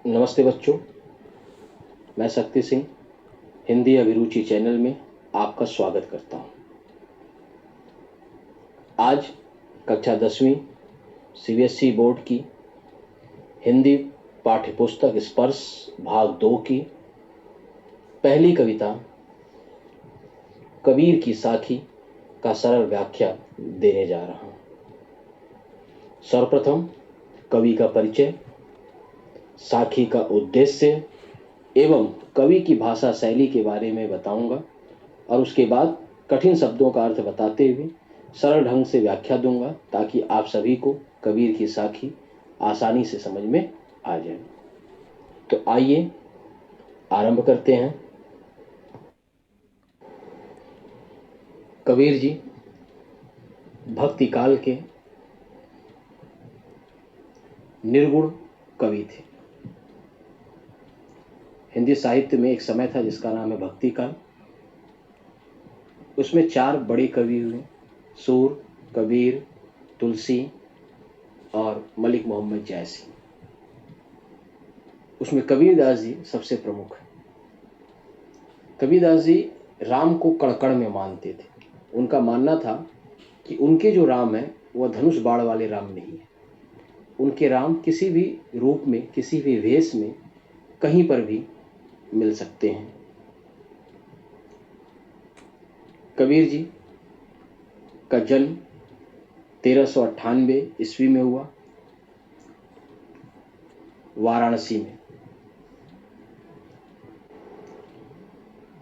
नमस्ते बच्चों, मैं शक्ति सिंह हिंदी अभिरुचि चैनल में आपका स्वागत करता हूं। आज कक्षा 10वीं सीबीएसई बोर्ड की हिंदी पाठ्यपुस्तक स्पर्श भाग 2 की पहली कविता कबीर की साखी का सरल व्याख्या देने जा रहा हूं। सर्वप्रथम कवि का परिचय, साखी का उद्देश्य एवं कवि की भाषा शैली के बारे में बताऊंगा और उसके बाद कठिन शब्दों का अर्थ बताते हुए सरल ढंग से व्याख्या दूंगा ताकि आप सभी को कबीर की साखी आसानी से समझ में आ जाए। तो आइए आरंभ करते हैं। कबीर जी भक्ति काल के निर्गुण कवि थे। हिंदी साहित्य में एक समय था जिसका नाम है भक्ति काल। उसमें 4 बड़े कवि हुए, सूर, कबीर, तुलसी और मलिक मोहम्मद जैसी। उसमें कबीरदास जी सबसे प्रमुख है। कबीरदास जी राम को कण-कण में मानते थे। उनका मानना था कि उनके जो राम है वह धनुष बाण वाले राम नहीं है। उनके राम किसी भी रूप में, किसी भी वेश में, कहीं पर भी मिल सकते हैं। कबीर जी का जन्म 1398 ईस्वी में हुआ, वाराणसी में।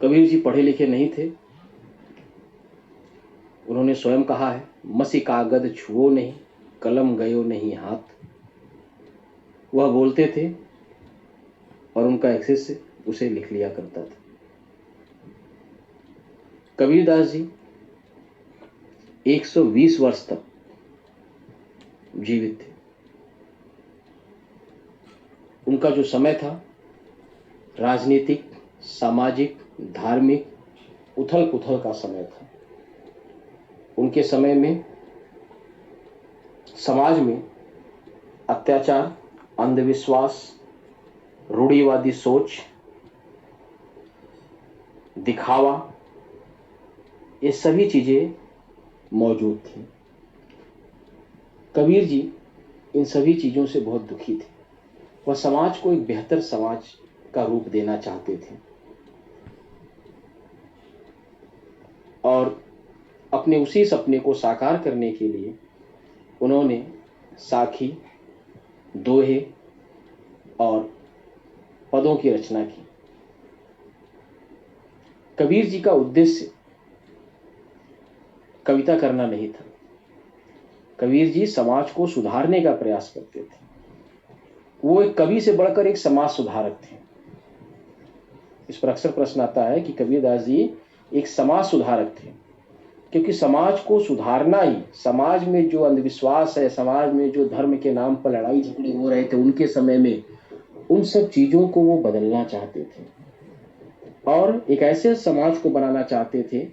कबीर जी पढ़े लिखे नहीं थे। उन्होंने स्वयं कहा है, मसी कागद छुओ नहीं, कलम गयो नहीं हाथ। वह बोलते थे और उनका एक शिष्य उसे लिख लिया करता था। कबीरदास जी 120 वर्ष तक जीवित थे। उनका जो समय था राजनीतिक, सामाजिक, धार्मिक उथल-पुथल का समय था। उनके समय में समाज में अत्याचार, अंधविश्वास, रूढ़िवादी सोच, दिखावा, ये सभी चीजें मौजूद थी। कबीर जी इन सभी चीजों से बहुत दुखी थे। वह समाज को एक बेहतर समाज का रूप देना चाहते थे और अपने उसी सपने को साकार करने के लिए उन्होंने साखी, दोहे और पदों की रचना की। कबीर जी का उद्देश्य कविता करना नहीं था। कबीर जी समाज को सुधारने का प्रयास करते थे। वो एक कवि से बढ़कर एक समाज सुधारक थे। इस पर अक्सर प्रश्न आता है कि कबीरदास जी एक समाज सुधारक थे, क्योंकि समाज को सुधारना ही, समाज में जो अंधविश्वास है, समाज में जो धर्म के नाम पर लड़ाई झगड़े हो रहे थे उनके समय में, उन सब चीजों को वो बदलना चाहते थे और एक ऐसे समाज को बनाना चाहते थे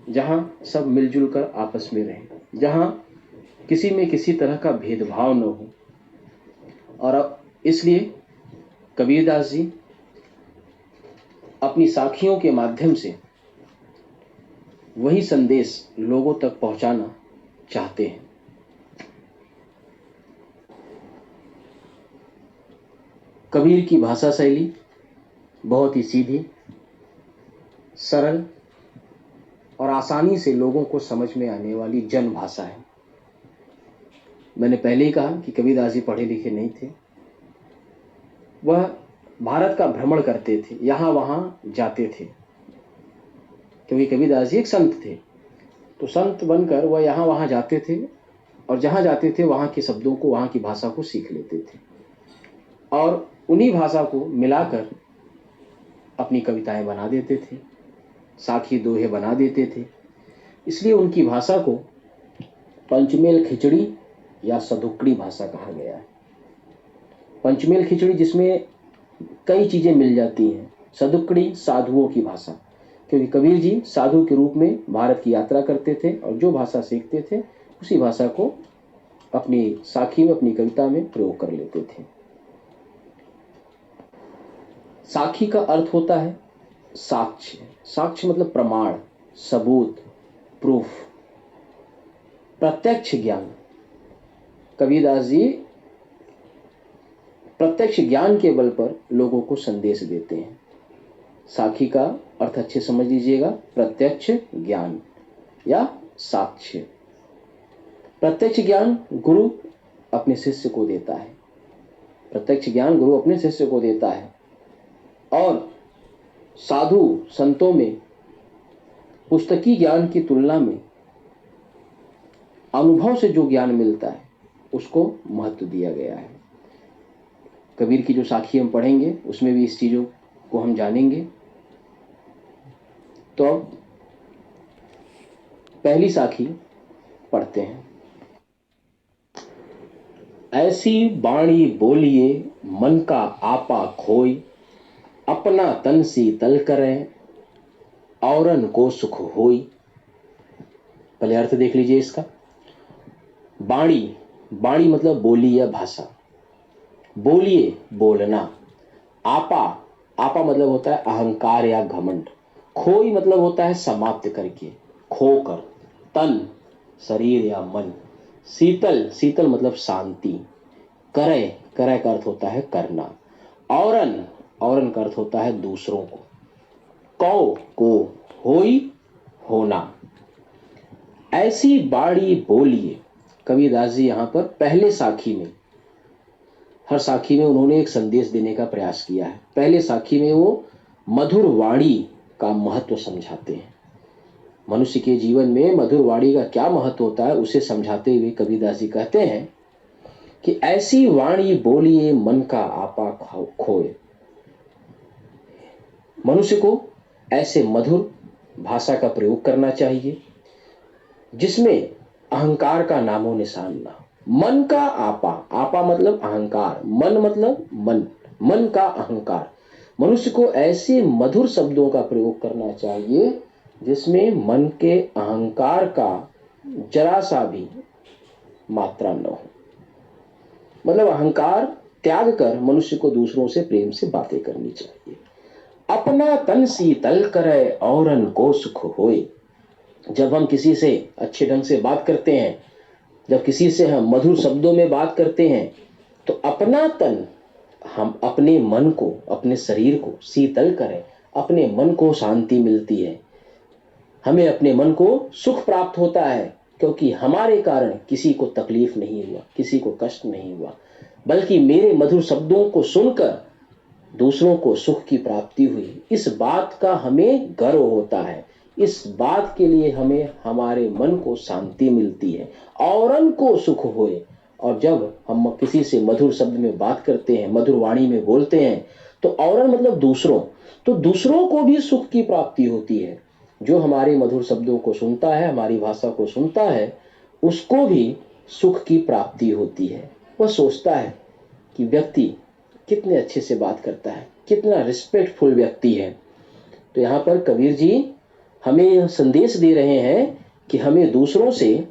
जहां सब मिलजुल कर आपस में रहें, जहां किसी में किसी तरह का भेदभाव न हो। और अब इसलिए कबीरदास जी अपनी साखियों के माध्यम से वही संदेश लोगों तक पहुंचाना चाहते हैं। कबीर की भाषा शैली बहुत ही सीधी, सरल और आसानी से लोगों को समझ में आने वाली जन भाषा है। मैंने पहले ही कहा कि कबीरदास जी पढ़े लिखे नहीं थे। वह भारत का भ्रमण करते थे, यहां वहां जाते थे, क्योंकि कबीरदास जी एक संत थे। तो संत बनकर वह यहां वहां जाते थे और जहां जाते थे वहां के शब्दों को, वहां की भाषा को सीख लेते थे और उन्हीं भाषा को मिलाकर अपनी कविताएं बना देते थे, साखी दोहे बना देते थे। इसलिए उनकी भाषा को पंचमेल खिचड़ी या सदुक्कड़ी भाषा कहा गया है। पंचमेल खिचड़ी जिसमें कई चीजें मिल जाती हैं, सदुक्कड़ी साधुओं की भाषा, क्योंकि कबीर जी साधु के रूप में भारत की यात्रा करते थे और जो भाषा सीखते थे उसी भाषा को अपनी साखी में, अपनी कविता में प्रयोग कर लेते थे। साखी का अर्थ होता है साक्ष्य। साक्ष्य मतलब प्रमाण, सबूत, प्रूफ, प्रत्यक्ष ज्ञान। कबीरदास जी प्रत्यक्ष ज्ञान के बल पर लोगों को संदेश देते हैं। साखी का अर्थ अच्छे समझ लीजिएगा, प्रत्यक्ष ज्ञान या साक्ष्य। प्रत्यक्ष ज्ञान गुरु अपने शिष्य को देता है, प्रत्यक्ष ज्ञान गुरु अपने शिष्य को देता है। और साधु संतों में पुस्तकी ज्ञान की तुलना में अनुभव से जो ज्ञान मिलता है उसको महत्व दिया गया है। कबीर की जो साखी हम पढ़ेंगे उसमें भी इस चीजों को हम जानेंगे। तो अब पहली साखी पढ़ते हैं। ऐसी बाणी बोलिए मन का आपा खोई, अपना तन शीतल करें औरन को सुख होई। पहले अर्थ देख लीजिए इसका। बाणी, बाणी मतलब बोली या भाषा। बोलिए बोलना। आपा, आपा मतलब होता है अहंकार या घमंड। खोई मतलब होता है समाप्त करके, खोकर। तन शरीर या मन। शीतल, शीतल मतलब शांति। करे, करे का अर्थ होता है करना। औरन, औरन का अर्थ होता है दूसरों को। कौ को, होई होना। ऐसी बाणी बोलिए। कबीरदास जी यहां पर पहले साखी में, हर साखी में उन्होंने एक संदेश देने का प्रयास किया है। पहले साखी में वो मधुर वाणी का महत्व समझाते हैं। मनुष्य के जीवन में मधुर वाणी का क्या महत्व होता है उसे समझाते हुए कबीरदास जी कहते हैं कि ऐसी वाणी बोलिए मन का आपा खोए। मनुष्य को ऐसे मधुर भाषा का प्रयोग करना चाहिए जिसमें अहंकार का नामो निशान ना। मन का आपा, आपा मतलब अहंकार, मन मतलब मन, मन का अहंकार। मनुष्य को ऐसे मधुर शब्दों का प्रयोग करना चाहिए जिसमें मन के अहंकार का जरा सा भी मात्रा न हो। मतलब अहंकार त्याग कर मनुष्य को दूसरों से प्रेम से बातें करनी चाहिए। अपना तन शीतल करे औरन को सुख होए। जब हम किसी से अच्छे ढंग से बात करते हैं, जब किसी से हम मधुर शब्दों में बात करते हैं तो अपना तन, हम अपने मन को, अपने शरीर को शीतल करें। अपने मन को शांति मिलती है, हमें अपने मन को सुख प्राप्त होता है, क्योंकि हमारे कारण किसी को तकलीफ नहीं हुआ, किसी को कष्ट नहीं हुआ, बल्कि मेरे मधुर शब्दों को सुनकर दूसरों को सुख की प्राप्ति हुई। इस बात का हमें गर्व होता है, इस बात के लिए हमें हमारे मन को शांति मिलती है। औरन को सुख होए। और जब हम किसी से मधुर शब्द में बात करते हैं, मधुर वाणी में बोलते हैं, तो औरन मतलब दूसरों, तो दूसरों को भी सुख की प्राप्ति होती है। जो हमारे मधुर शब्दों को सुनता है, हमारी भाषा को सुनता है, उसको भी सुख की प्राप्ति होती है। वह सोचता है कि व्यक्ति कितने अच्छे से बात करता है, कितना रिस्पेक्टफुल व्यक्ति है। तो यहाँ पर कबीर जी हमें संदेश दे रहे हैं कि हमें दूसरों से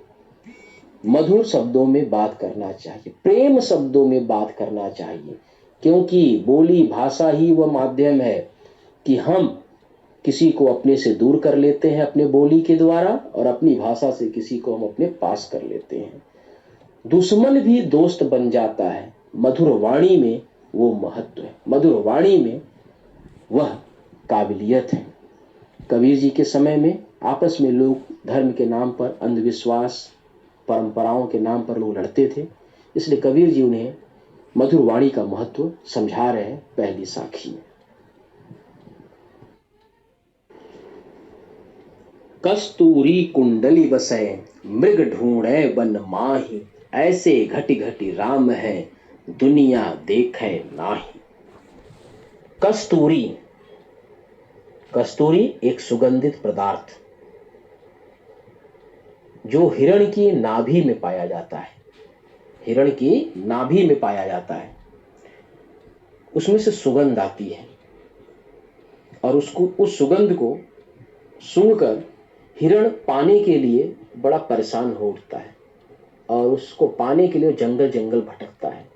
मधुर शब्दों में बात करना चाहिए, प्रेम शब्दों में बात करना चाहिए, क्योंकि बोली भाषा ही वह माध्यम है कि हम किसी को अपने से दूर कर लेते हैं अपने बोली के द्वारा, और अपनी भाषा से किसी को हम अपने पास कर लेते हैं। दुश्मन भी दोस्त बन जाता है, मधुर वाणी में वो महत्व है, मधुर वाणी में वह काबिलियत है। कबीर जी के समय में आपस में लोग धर्म के नाम पर, अंधविश्वास, परंपराओं के नाम पर लोग लड़ते थे, इसलिए कबीर जी उन्हें मधुर वाणी का महत्व समझा रहे हैं पहली साखी में। कस्तूरी कुंडली बसे मृग ढूंढे बन माही, ऐसे घटी घटी राम है दुनिया देखे नाही। कस्तूरी, कस्तूरी एक सुगंधित पदार्थ जो हिरण की नाभि में पाया जाता है, हिरण की नाभि में पाया जाता है, उसमें से सुगंध आती है और उसको, उस सुगंध को सूंघकर हिरण पाने के लिए बड़ा परेशान हो उठता है और उसको पाने के लिए जंगल जंगल भटकता है,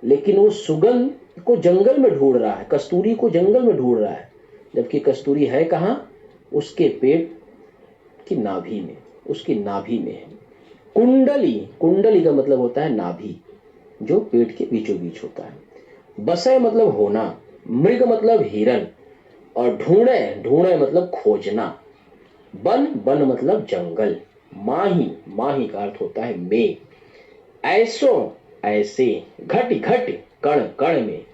लेकिन वो सुगंध को जंगल में ढूंढ रहा है, कस्तूरी को जंगल में ढूंढ रहा है, जबकि कस्तूरी है कहाँ? उसके पेट की नाभि में, उसकी नाभि में है। कुंडली, कुंडली का मतलब होता है नाभि, जो पेट के बीचों बीच होता है। बसय मतलब होना, मृग मतलब हिरन, और ढूंढे, ढूंढे मतलब खोजना। बन, बन मतलब जंगल। माही, माही का अर्थ होता है में। ऐसो, ऐसे। घट, घट, कण, कण में।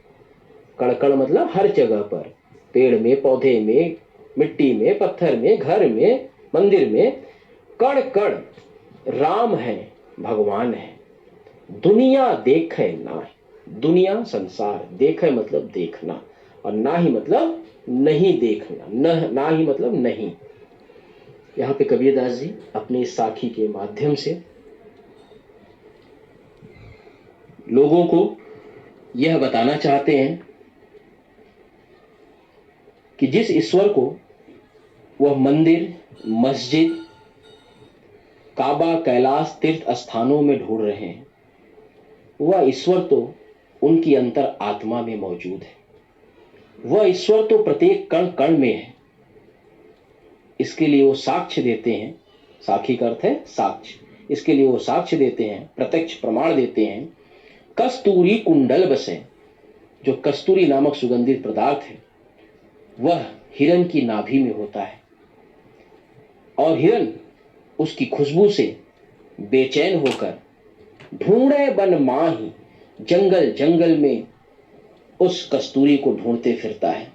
कण, कण मतलब हर जगह पर, पेड़ में, पौधे में, मिट्टी में, पत्थर में, घर में, मंदिर में। कण, कण राम है, भगवान है। दुनिया देखे ना, दुनिया संसार, देखे मतलब देखना, और ना ही मतलब नहीं देखना, ना ही मतलब नहीं। यहाँ पे कबीरदास जी अपने इस साखी के माध्यम से लोगों को यह बताना चाहते हैं कि जिस ईश्वर को वह मंदिर, मस्जिद, काबा, कैलाश, तीर्थ स्थानों में ढूंढ रहे हैं, वह ईश्वर तो उनकी अंतर आत्मा में मौजूद है। वह ईश्वर तो प्रत्येक कण कण में है। इसके लिए वो साक्ष्य देते हैं, साखी का अर्थ है साक्ष्य। इसके लिए वो साक्ष्य देते हैं, प्रत्यक्ष प्रमाण देते हैं। कस्तूरी कुंडल बसे, जो कस्तूरी नामक सुगंधित पदार्थ है वह हिरण की नाभि में होता है, और हिरण उसकी खुशबू से बेचैन होकर ढूंढे बन माही, जंगल जंगल में उस कस्तूरी को ढूंढते फिरता है।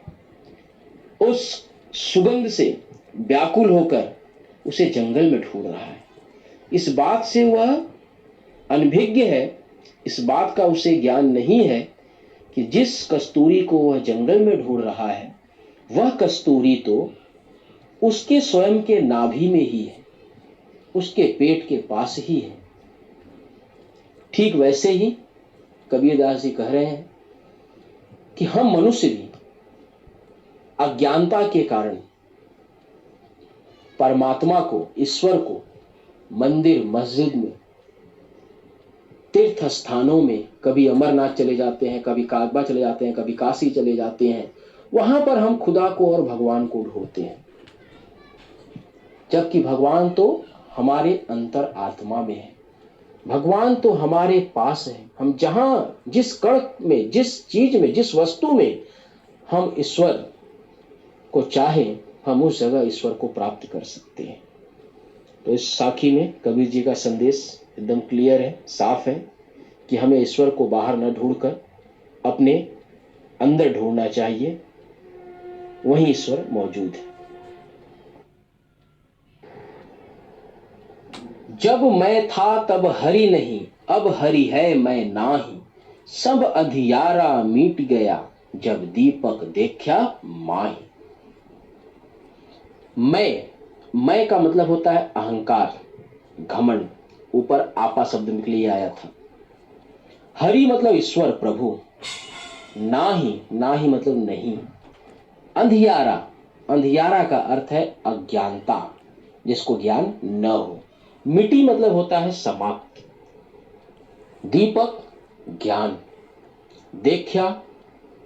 उस सुगंध से व्याकुल होकर उसे जंगल में ढूंढ रहा है। इस बात से वह अनभिज्ञ है, इस बात का उसे ज्ञान नहीं है कि जिस कस्तूरी को वह जंगल में ढूंढ रहा है वह कस्तूरी तो उसके स्वयं के नाभि में ही है, उसके पेट के पास ही है। ठीक वैसे ही कबीरदास जी कह रहे हैं कि हम मनुष्य भी अज्ञानता के कारण परमात्मा को, ईश्वर को मंदिर, मस्जिद में, तीर्थ स्थानों में, कभी अमरनाथ चले जाते हैं, कभी काबा चले जाते हैं, कभी काशी चले जाते हैं, वहां पर हम खुदा को और भगवान को ढूंढते हैं, जबकि भगवान तो हमारे अंतर आत्मा में है। भगवान तो हमारे पास है। हम जहां, जिस कण में, जिस चीज में, जिस वस्तु में हम ईश्वर को चाहें, हम उस जगह ईश्वर को प्राप्त कर सकते हैं। तो इस साखी में कबीर जी का संदेश एकदम क्लियर है, साफ है कि हमें ईश्वर को बाहर न ढूंढकर अपने अंदर ढूंढना चाहिए, वहीं ईश्वर मौजूद है। जब मैं था तब हरि नहीं, अब हरि है मैं नाही। सब अंधियारा मीट गया, जब दीपक देखा माही। मैं का मतलब होता है अहंकार, घमंड। ऊपर आपा शब्द निकले आया था। हरि मतलब ईश्वर, प्रभु। नाही, नाही मतलब नहीं। अंधियारा, अंधियारा का अर्थ है अज्ञानता, जिसको ज्ञान न हो। मिट्टी मतलब होता है समाप्त। दीपक ज्ञान, देखा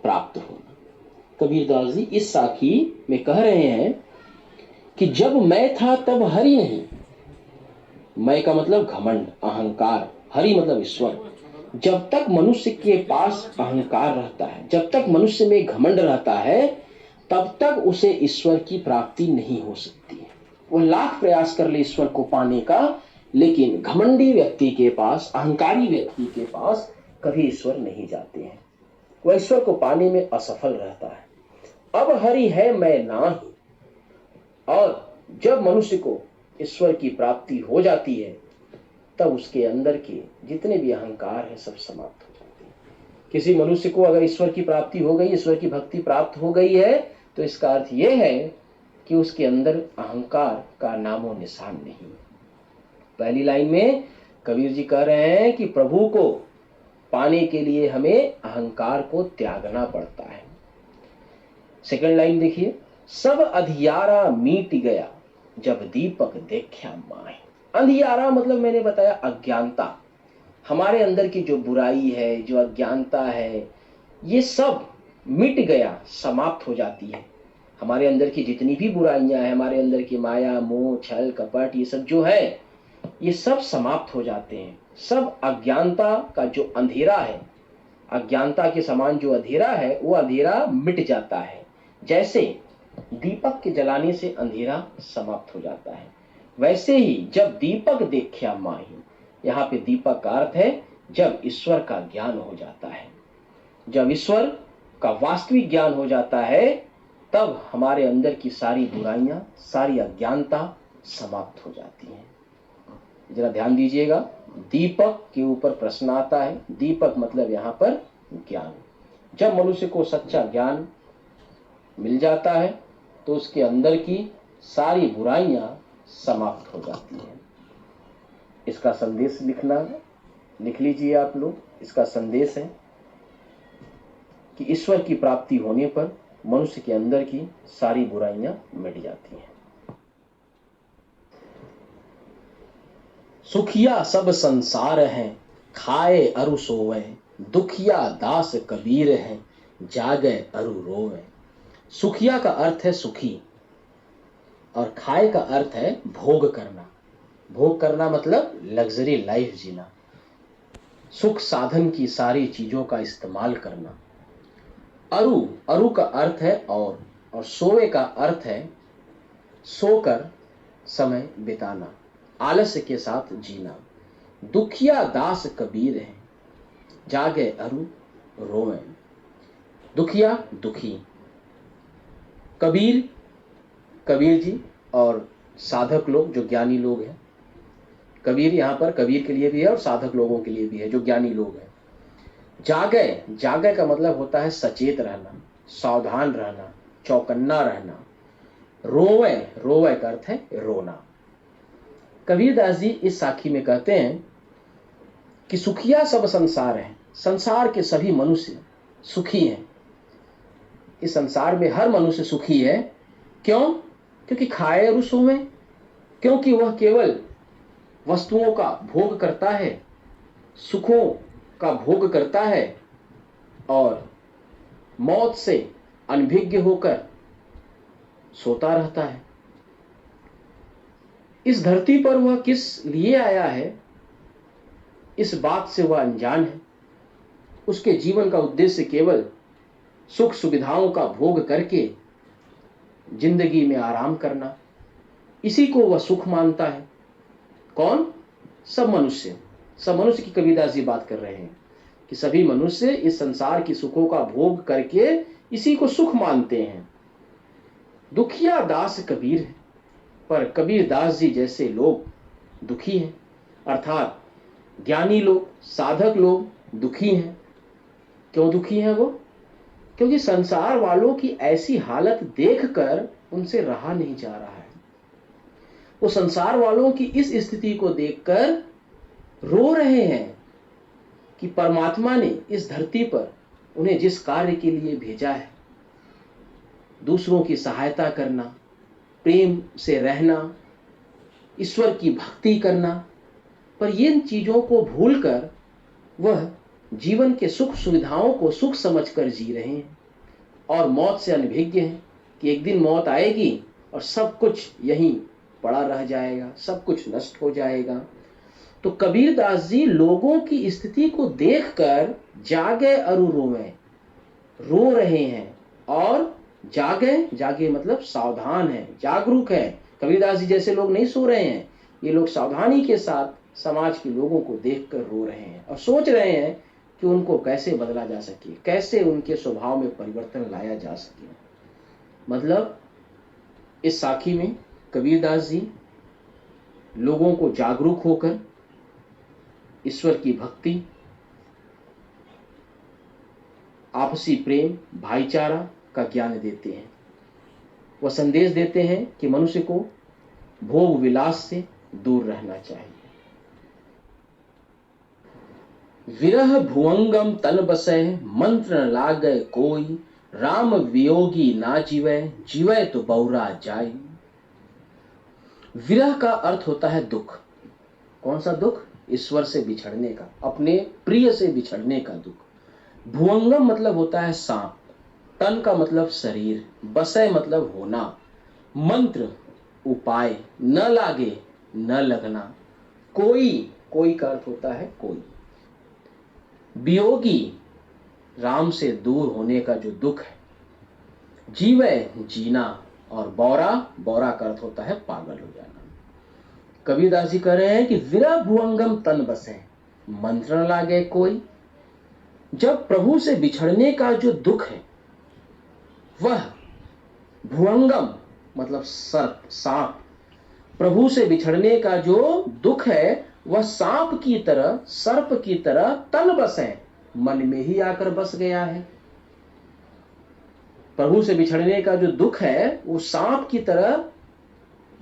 प्राप्त होना। कबीरदास जी इस साखी में कह रहे हैं कि जब मैं था तब हरि नहीं। मैं का मतलब घमंड, अहंकार, हरि मतलब ईश्वर। जब तक मनुष्य के पास अहंकार रहता है, जब तक मनुष्य में घमंड रहता है, तब तक उसे ईश्वर की प्राप्ति नहीं हो सकती है। वह लाख प्रयास कर ले ईश्वर को पाने का, लेकिन घमंडी व्यक्ति के पास, अहंकारी व्यक्ति के पास कभी ईश्वर नहीं जाते हैं। वह ईश्वर को पाने में असफल रहता है। अब हरि है मैं नाही, और जब मनुष्य को ईश्वर की प्राप्ति हो जाती है, तब उसके अंदर के जितने भी अहंकार है सब समाप्त हो जाते हैं। किसी मनुष्य को अगर ईश्वर की प्राप्ति हो गई, ईश्वर की भक्ति प्राप्त हो गई है, तो इसका अर्थ यह है कि उसके अंदर अहंकार का नामो निशान नहीं। पहली लाइन में कबीर जी कह रहे हैं कि प्रभु को पाने के लिए हमें अहंकार को त्यागना पड़ता है। सेकंड लाइन देखिए, सब अंधियारा मीट गया, जब दीपक देखा माहे। अंधियारा मतलब मैंने बताया अज्ञानता। हमारे अंदर की जो बुराई है, जो अज्ञानता है, ये सब मिट गया, समाप्त हो जाती है। हमारे अंदर की जितनी भी बुराइयां हैं, हमारे अंदर की माया, मोह, छल, कपट, ये सब जो है, ये सब समाप्त हो जाते हैं। सब अज्ञानता का जो अंधेरा है, अज्ञानता के समान जो अंधेरा है, वो अंधेरा मिट जाता है। जैसे दीपक के जलाने से अंधेरा समाप्त हो जाता है, वैसे ही जब दीपक देख्या माही, यहाँ पे दीपक का अर्थ है जब ईश्वर का ज्ञान हो जाता है। जब ईश्वर का वास्तविक ज्ञान हो जाता है, तब हमारे अंदर की सारी बुराइयां, सारी अज्ञानता समाप्त हो जाती हैं। जरा ध्यान दीजिएगा, दीपक के ऊपर प्रश्न आता है। दीपक मतलब यहाँ पर ज्ञान। जब मनुष्य को सच्चा ज्ञान मिल जाता है तो उसके अंदर की सारी बुराइयां समाप्त हो जाती हैं। इसका संदेश लिख लीजिए आप लोग। इसका संदेश है कि ईश्वर की प्राप्ति होने पर मनुष्य के अंदर की सारी बुराइयां मिट जाती हैं। सुखिया सब संसार है, खाए अरु सोवे, दुखिया दास कबीर है, जागे अरु रोवे। सुखिया का अर्थ है सुखी, और खाए का अर्थ है भोग करना। भोग करना मतलब लग्जरी लाइफ जीना, सुख साधन की सारी चीजों का इस्तेमाल करना। अरु का अर्थ है और सोए का अर्थ है सोकर समय बिताना, आलस्य के साथ जीना। दुखिया दास कबीर है, जागे अरु रोवे। दुखिया दुखी, कबीर जी और साधक लोग जो ज्ञानी लोग हैं। कबीर यहाँ पर कबीर के लिए भी है और साधक लोगों के लिए भी है जो ज्ञानी लोग हैं। जागे का मतलब होता है सचेत रहना, सावधान रहना, चौकन्ना रहना। रोवे का अर्थ है रोना। कबीरदास जी इस साखी में कहते हैं कि सुखिया सब संसार है, संसार के सभी मनुष्य सुखी हैं। इस संसार में हर मनुष्य सुखी है। क्यों? क्योंकि खाए और सोवे, क्योंकि वह केवल वस्तुओं का भोग करता है, सुखों का भोग करता है और मौत से अनभिज्ञ होकर सोता रहता है। इस धरती पर वह किस लिए आया है, इस बात से वह अनजान है। उसके जीवन का उद्देश्य केवल सुख सुविधाओं का भोग करके जिंदगी में आराम करना, इसी को वह सुख मानता है। कौन? सब मनुष्य की कबीरदास जी बात कर रहे हैं कि सभी मनुष्य इस संसार की सुखों का भोग करके इसी को सुख मानते हैं। दुखिया दास कबीर है, पर कबीरदास जी जैसे लोग दुखी हैं, अर्थात ज्ञानी लोग, साधक लोग दुखी हैं। क्यों दुखी हैं वो? क्योंकि संसार वालों की ऐसी हालत देखकर उनसे रहा नहीं जा रहा है। वो संसार वालों की इस स्थिति को देखकर रो रहे हैं कि परमात्मा ने इस धरती पर उन्हें जिस कार्य के लिए भेजा है, दूसरों की सहायता करना, प्रेम से रहना, ईश्वर की भक्ति करना, पर इन चीजों को भूलकर वह जीवन के सुख सुविधाओं को सुख समझकर जी रहे हैं और मौत से अनभिज्ञ हैं कि एक दिन मौत आएगी और सब कुछ यहीं पड़ा रह जाएगा, सब कुछ नष्ट हो जाएगा। तो कबीरदास जी लोगों की स्थिति को देखकर जागे अरु रोवे, रो रहे हैं। और जागे मतलब सावधान है, जागरूक है। कबीरदास जी जैसे लोग नहीं सो रहे हैं, ये लोग सावधानी के साथ समाज के लोगों को देखकर रो रहे हैं और सोच रहे हैं कि उनको कैसे बदला जा सके, कैसे उनके स्वभाव में परिवर्तन लाया जा सके। मतलब इस साखी में कबीरदास जी लोगों को जागरूक होकर ईश्वर की भक्ति, आपसी प्रेम, भाईचारा का ज्ञान देते हैं। वह संदेश देते हैं कि मनुष्य को भोग विलास से दूर रहना चाहिए। विरह भुवंगम तन बसै, मंत्र न लागै कोई, राम वियोगी ना जीवै, जीवै तो बहुरा जाय। विरह का अर्थ होता है दुख। कौन सा दुख? ईश्वर से बिछड़ने का, अपने प्रिय से बिछड़ने का दुख। भुवंगम मतलब होता है सांप, तन का मतलब शरीर, बसय मतलब होना, मंत्र उपाय, न लागे न लगना, कोई, कोई का अर्थ होता है कोई, वियोगी राम से दूर होने का जो दुख है, जीवय जीना, और बौरा, बौरा का अर्थ होता है पागल हो जाना। कबीरदास जी कह रहे हैं कि विरह भुवंगम तन बसे, मंत्र न लागे कोई। जब प्रभु से बिछड़ने का जो दुख है वह भुवंगम मतलब सर्प, सांप, प्रभु से बिछड़ने का जो दुख है वह सांप की तरह, सर्प की तरह तन बसे, मन में ही आकर बस गया है। प्रभु से बिछड़ने का जो दुख है वो सांप की तरह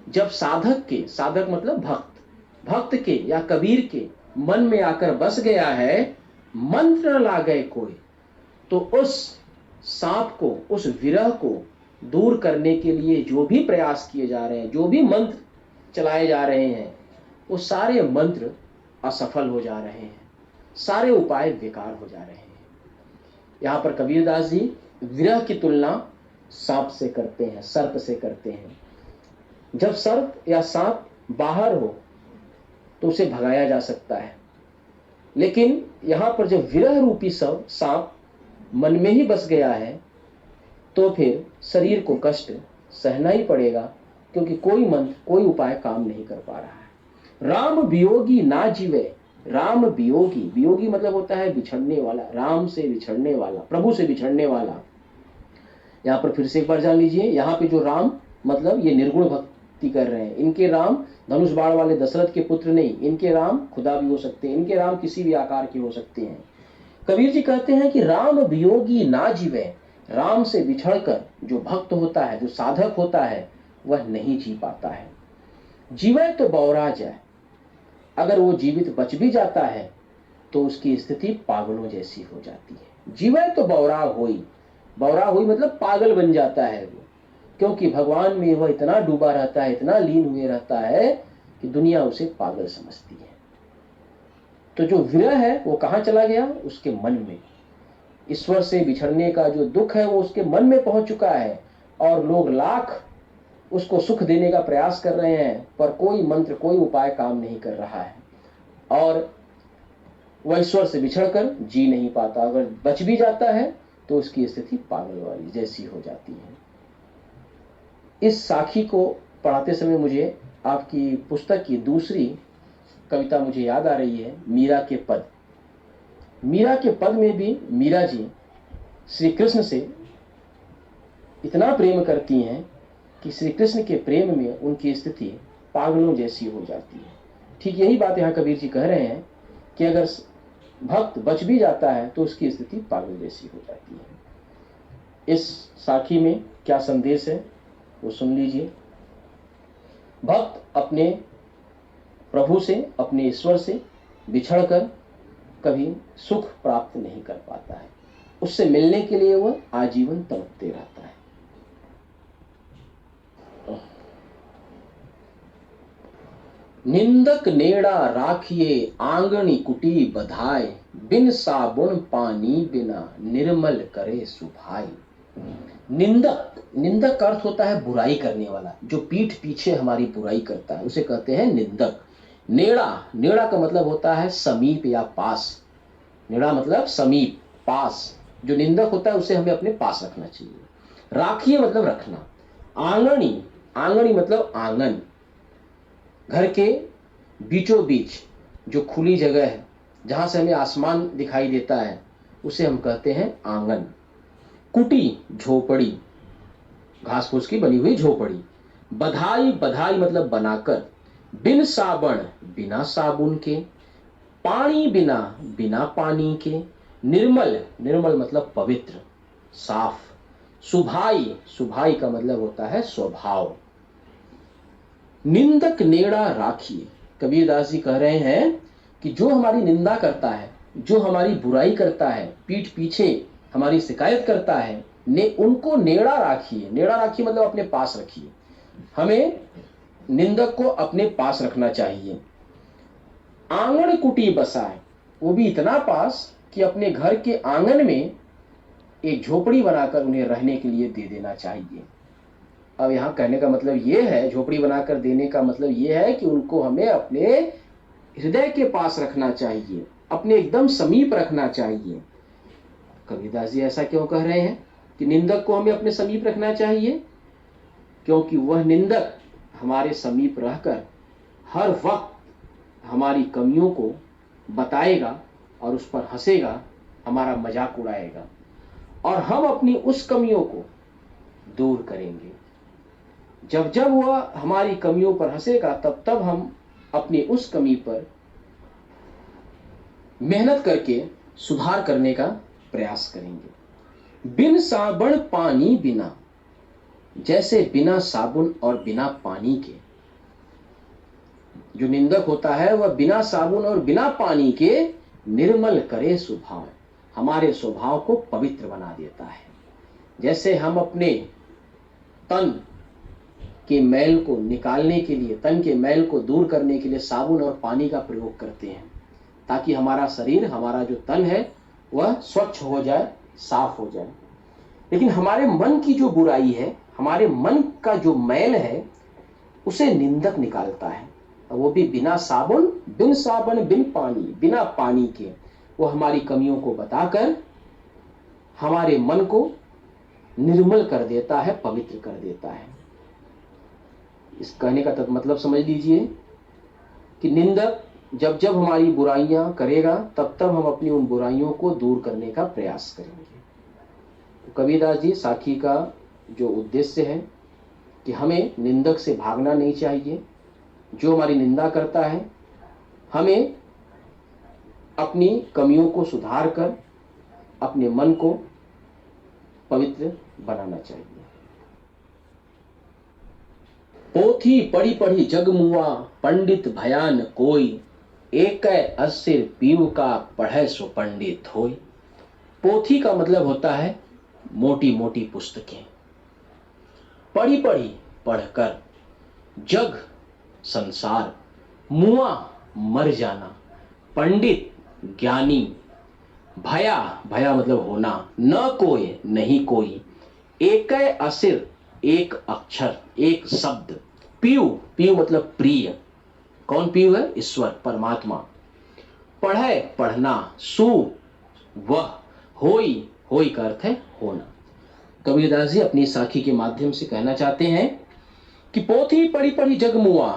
जब साधक के, साधक मतलब भक्त, भक्त के या कबीर के मन में आकर बस गया है, मंत्र ला गए कोई, तो उस सांप को, उस विरह को दूर करने के लिए जो भी प्रयास किए जा रहे हैं, जो भी मंत्र चलाए जा रहे हैं, वो सारे मंत्र असफल हो जा रहे हैं, सारे उपाय बेकार हो जा रहे हैं। यहां पर कबीरदास जी विरह की तुलना सांप से करते हैं, सर्प से करते हैं। जब सर्प या सांप बाहर हो तो उसे भगाया जा सकता है, लेकिन यहां पर जब विरह रूपी सांप मन में ही बस गया है तो फिर शरीर को कष्ट सहना ही पड़ेगा, क्योंकि कोई मंत्र, कोई उपाय काम नहीं कर पा रहा है। राम वियोगी ना जीवे, राम वियोगी, वियोगी मतलब होता है बिछड़ने वाला, राम से बिछड़ने वाला, प्रभु से बिछड़ने वाला। यहां पर फिर से एक बार जान लीजिए, यहां पे जो राम मतलब ये निर्गुण भक्ति कर रहे हैं, इनके राम धनुष बाण वाले दशरथ के पुत्र नहीं, इनके राम खुदा भी हो सकते हैं, इनके राम किसी भी आकार के हो सकते हैं। कबीर जी कहते हैं कि राम वियोगी ना जीवे, राम से बिछड़कर जो भक्त होता है, जो साधक होता है, वह नहीं जी पाता है। जीवे तो बौरा जाए, अगर वो जीवित बच भी जाता है तो उसकी स्थिति पागलों जैसी हो जाती है। जीवे तो बौरा होई, बौरा हुई मतलब पागल बन जाता है वो, क्योंकि भगवान में वह इतना डूबा रहता है, इतना लीन हुए रहता है कि दुनिया उसे पागल समझती है। तो जो विरह है वो कहां चला गया? उसके मन में। ईश्वर से बिछड़ने का जो दुख है वो उसके मन में पहुंच चुका है, और लोग लाख उसको सुख देने का प्रयास कर रहे हैं, पर कोई मंत्र, कोई उपाय काम नहीं कर रहा है, और वह ईश्वर से बिछड़कर जी नहीं पाता। अगर बच भी जाता है तो उसकी स्थिति पागल वाली जैसी हो जाती है। इस साखी को पढ़ाते समय मुझे आपकी पुस्तक की दूसरी कविता मुझे याद आ रही है, मीरा के पद। मीरा के पद में भी मीरा जी श्री कृष्ण से इतना प्रेम करती हैं कि श्री कृष्ण के प्रेम में उनकी स्थिति पागलों जैसी हो जाती है। ठीक यही बात यहाँ कबीर जी कह रहे हैं कि अगर भक्त बच भी जाता है तो उसकी स्थिति पागल जैसी हो जाती है। इस साखी में क्या संदेश है वो सुन लीजिए। भक्त अपने प्रभु से, अपने ईश्वर से बिछड़कर कभी सुख प्राप्त नहीं कर पाता है, उससे मिलने के लिए वह आजीवन तड़पते रहता है। निंदक नेड़ा राखिए आंगनी कुटी बधाए, बिन साबुन पानी बिना निर्मल करे सुभाई। निंदक, निंदक का अर्थ होता है बुराई करने वाला, जो पीठ पीछे हमारी बुराई करता है उसे कहते हैं निंदक। नेड़ा, नेड़ा का मतलब होता है समीप या पास, नेड़ा मतलब समीप, पास। जो निंदक होता है उसे हमें अपने पास रखना चाहिए। राखिए मतलब रखना। आंगनी, आंगनी मतलब आंगन, घर के बीचों बीच जो खुली जगह है जहां से हमें आसमान दिखाई देता है उसे हम कहते हैं आंगन। कुटी, झोपड़ी, घास फूस की बनी हुई झोपड़ी। बधाई, बधाई मतलब बनाकर। बिन साबण, बिना साबुन के। पानी बिना, बिना पानी के। निर्मल, निर्मल मतलब पवित्र, साफ। सुभाई, सुभाई का मतलब होता है स्वभाव। निंदक नेड़ा राखिए, कबीरदास जी कह रहे हैं कि जो हमारी निंदा करता है, जो हमारी बुराई करता है, पीठ पीछे हमारी शिकायत करता है, ने उनको नेड़ा राखिए। नेड़ा राखिए मतलब अपने पास रखिए। हमें निंदक को अपने पास रखना चाहिए। आंगन कुटी बसाए, वो भी इतना पास कि अपने घर के आंगन में एक झोपड़ी बनाकर उन्हें रहने के लिए दे देना चाहिए। अब यहाँ कहने का मतलब ये है, झोपड़ी बनाकर देने का मतलब ये है कि उनको हमें अपने हृदय के पास रखना चाहिए, अपने एकदम समीप रखना चाहिए। कबीरदास जी ऐसा क्यों कह रहे हैं कि निंदक को हमें अपने समीप रखना चाहिए? क्योंकि वह निंदक हमारे समीप रहकर हर वक्त हमारी कमियों को बताएगा और उस पर हंसेगा, हमारा मजाक उड़ाएगा, और हम अपनी उस कमियों को दूर करेंगे। जब जब वह हमारी कमियों पर हंसेगा तब तब हम अपनी उस कमी पर मेहनत करके सुधार करने का प्रयास करेंगे। बिन साबुन पानी बिना, जैसे बिना साबुन और बिना पानी के, जो निंदक होता है वह बिना साबुन और बिना पानी के निर्मल करे स्वभाव, हमारे स्वभाव को पवित्र बना देता है। जैसे हम अपने तन के मैल को निकालने के लिए, तन के मैल को दूर करने के लिए साबुन और पानी का प्रयोग करते हैं, ताकि हमारा शरीर, हमारा जो तन है वह स्वच्छ हो जाए, साफ हो जाए। लेकिन हमारे मन की जो बुराई है, हमारे मन का जो मैल है, उसे निंदक निकालता है, और वो भी बिना साबुन, बिन पानी, बिना पानी के। वो हमारी कमियों को बताकर हमारे मन को निर्मल कर देता है, पवित्र कर देता है। इस कहने का मतलब समझ लीजिए कि निंदक जब जब हमारी बुराइयां करेगा तब तब हम अपनी उन बुराइयों को दूर करने का प्रयास करेंगे। तो कबीरदास जी, साखी का जो उद्देश्य है कि हमें निंदक से भागना नहीं चाहिए। जो हमारी निंदा करता है, हमें अपनी कमियों को सुधार कर अपने मन को पवित्र बनाना चाहिए। पोथी पढ़ी पढ़ी जग मुआ, पंडित भयान कोई, एक असिर पीव का पढ़े सो पंडित होय। पोथी का मतलब होता है मोटी मोटी पुस्तकें, पढ़ी पढ़ी पढ़कर, जग संसार, मुआ मर जाना, पंडित ज्ञानी, भया, भया मतलब होना, न कोई नहीं कोई, एक असिर एक अक्षर, एक शब्द, पीयू, पीयू मतलब प्रिय। कौन पीयू है? ईश्वर, परमात्मा। पढ़े पढ़ना, सु वह, होई, होई का अर्थ है होना। कबीरदास जी अपनी साखी के माध्यम से कहना चाहते हैं कि पोथी पढ़ी पढ़ी जग मुआ,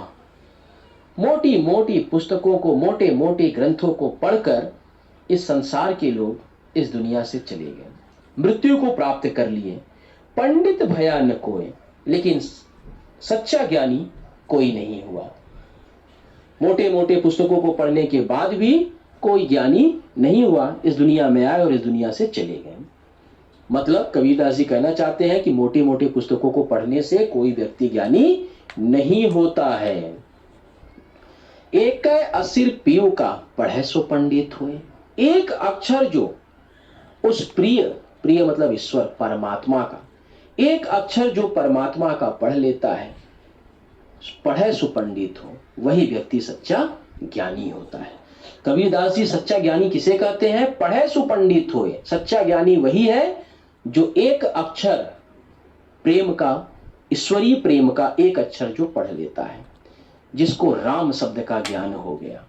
मोटी मोटी पुस्तकों को, मोटे मोटे ग्रंथों को पढ़कर इस संसार के लोग इस दुनिया से चले गए, मृत्यु को प्राप्त कर लिए। पंडित भया न कोय, लेकिन सच्चा ज्ञानी कोई नहीं हुआ। मोटे मोटे पुस्तकों को पढ़ने के बाद भी कोई ज्ञानी नहीं हुआ, इस दुनिया में आए और इस दुनिया से चले गए। मतलब कबीरदास जी कहना चाहते हैं कि मोटी मोटी पुस्तकों को पढ़ने से कोई व्यक्ति ज्ञानी नहीं होता है। एक असिर पीव का पढ़े सो पंडित हुए, एक अक्षर जो उस प्रिय, प्रिय मतलब ईश्वर, परमात्मा का, एक अक्षर जो परमात्मा का पढ़ लेता है, पढ़े सो पंडित हो, वही व्यक्ति सच्चा ज्ञानी होता है। कबीरदास जी सच्चा ज्ञानी किसे कहते हैं? पढ़े सो पंडित होए। सच्चा ज्ञानी वही है जो एक अक्षर प्रेम का, ईश्वरीय प्रेम का एक अक्षर जो पढ़ लेता है, जिसको राम शब्द का ज्ञान हो गया।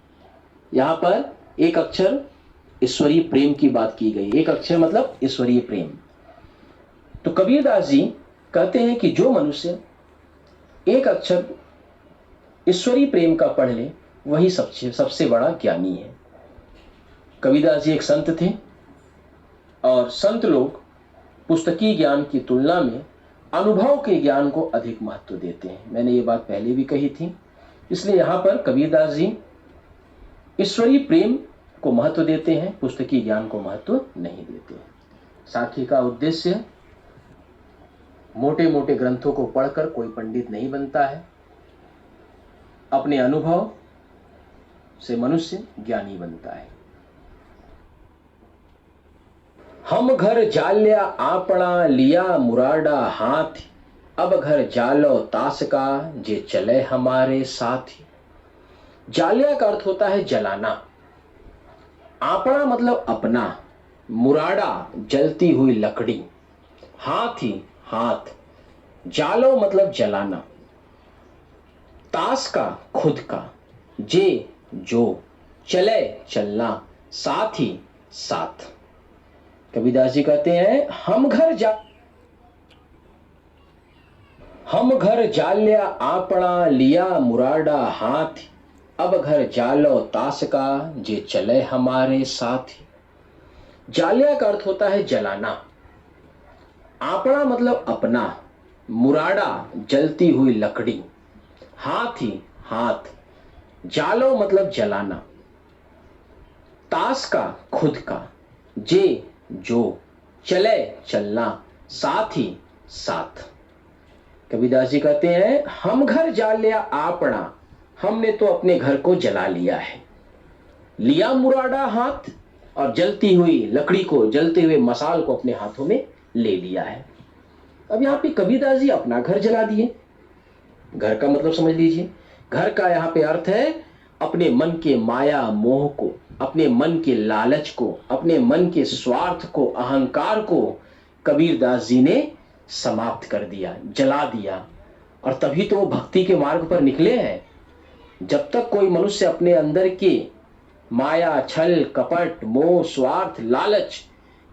यहां पर एक अक्षर ईश्वरीय प्रेम की बात की गई, एक अक्षर मतलब ईश्वरीय प्रेम। तो कबीरदास जी कहते हैं कि जो मनुष्य एक अक्षर ईश्वरीय प्रेम का पढ़ ले, वही सबसे बड़ा ज्ञानी है। कबीरदास जी एक संत थे, और संत लोग पुस्तकीय ज्ञान की तुलना में अनुभव के ज्ञान को अधिक महत्व देते हैं। मैंने ये बात पहले भी कही थी, इसलिए यहां पर कबीरदास जी ईश्वरीय प्रेम को महत्व देते हैं, पुस्तकीय ज्ञान को महत्व नहीं देते हैं। साखी का उद्देश्य मोटे मोटे ग्रंथों को पढ़कर कोई पंडित नहीं बनता है, अपने अनुभव से मनुष्य ज्ञानी बनता है। हम घर जाल्या आपड़ा लिया मुराडा हाथ, अब घर जालो तास का जे चले हमारे साथ। जाल्या का अर्थ होता है जलाना। आपणा मतलब अपना, मुराड़ा जलती हुई लकड़ी, हाथी हाथ, जालो मतलब जलाना, तास का खुद का, जे जो, चले चलना, साथ ही साथ। कबीरदास जी कहते हैं हम घर जाल्या आपना लिया मुराड़ा हाथ, अब घर जालो तास का जे चले हमारे साथ। जाल्या का अर्थ होता है जलाना, आपना मतलब अपना, मुराड़ा जलती हुई लकड़ी, हाथी हाथ, जालो मतलब जलाना, तास का खुद का, जे जो, चले चलना, साथ ही साथ। कबीरदास जी कहते हैं हम घर जाल लिया आपना, हमने तो अपने घर को जला लिया है, लिया मुराड़ा हाथ, और जलती हुई लकड़ी को, जलते हुए मसाल को अपने हाथों में ले लिया है। अब यहाँ पे कबीरदास जी अपना घर जला दिए। घर का मतलब समझ लीजिए, घर का यहाँ पे अर्थ है अपने मन के माया मोह को, अपने मन के लालच को, अपने मन के स्वार्थ को, अहंकार को कबीरदास जी ने समाप्त कर दिया, जला दिया। और तभी तो वो भक्ति के मार्ग पर निकले हैं। जब तक कोई मनुष्य अपने अंदर की माया, छल, कपट, मोह, स्वार्थ, लालच,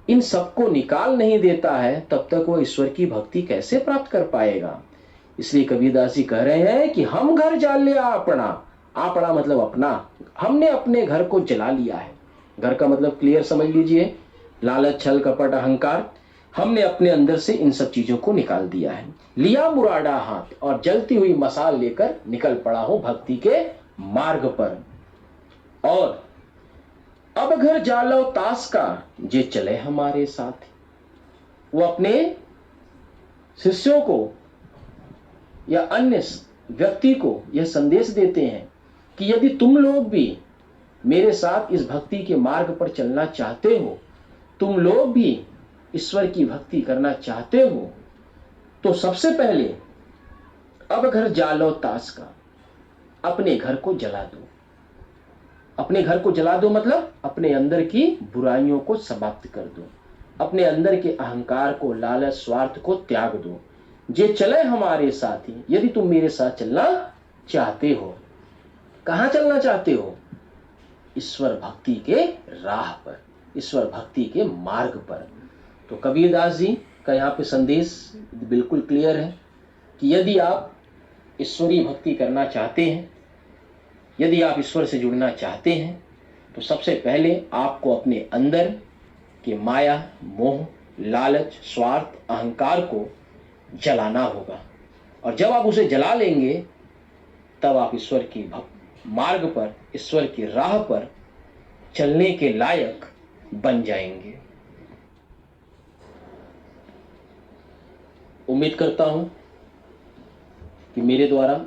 इन सबको निकाल नहीं देता है, तब तक वो ईश्वर की भक्ति कैसे प्राप्त कर पाएगा। इसलिए कबीरदास जी कह रहे हैं कि हम घर जाल लिया अपना, आपना मतलब अपना, हमने अपने घर को जला लिया है। घर का मतलब क्लियर समझ लीजिए, लालच, छल, कपट, अहंकार, हमने अपने अंदर से इन सब चीजों को निकाल दिया है। लिया मुराड़ा हाथ, और जलती हुई मसाल लेकर निकल पड़ा हूं भक्ति के मार्ग पर। और अब घर जालो तास का जे चले हमारे साथ। वो अपने शिष्यों को या अन्य व्यक्ति को यह संदेश देते हैं कि यदि तुम लोग भी मेरे साथ इस भक्ति के मार्ग पर चलना चाहते हो, तुम लोग भी ईश्वर की भक्ति करना चाहते हो, तो सबसे पहले अब घर जालो तास का, अपने घर को जला दो। अपने घर को जला दो मतलब अपने अंदर की बुराइयों को समाप्त कर दो, अपने अंदर के अहंकार को, लालच, स्वार्थ को त्याग दो। जे चले हमारे साथ ही, यदि तुम मेरे साथ चलना चाहते हो। कहां चलना चाहते हो? ईश्वर भक्ति के राह पर, ईश्वर भक्ति के मार्ग पर। तो कबीरदास जी का यहाँ पे संदेश बिल्कुल क्लियर है कि यदि आप ईश्वरीय भक्ति करना चाहते हैं, यदि आप ईश्वर से जुड़ना चाहते हैं, तो सबसे पहले आपको अपने अंदर के माया, मोह, लालच, स्वार्थ, अहंकार को जलाना होगा। और जब आप उसे जला लेंगे, तब आप ईश्वर की मार्ग पर, ईश्वर की राह पर चलने के लायक बन जाएंगे। उम्मीद करता हूं कि मेरे द्वारा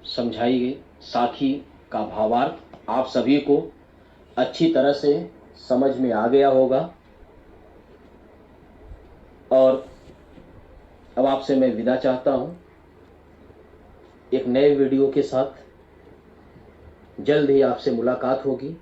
समझाई गई साखी का भावार्थ आप सभी को अच्छी तरह से समझ में आ गया होगा। और अब आपसे मैं विदा चाहता हूं, एक नए वीडियो के साथ जल्द ही आपसे मुलाकात होगी।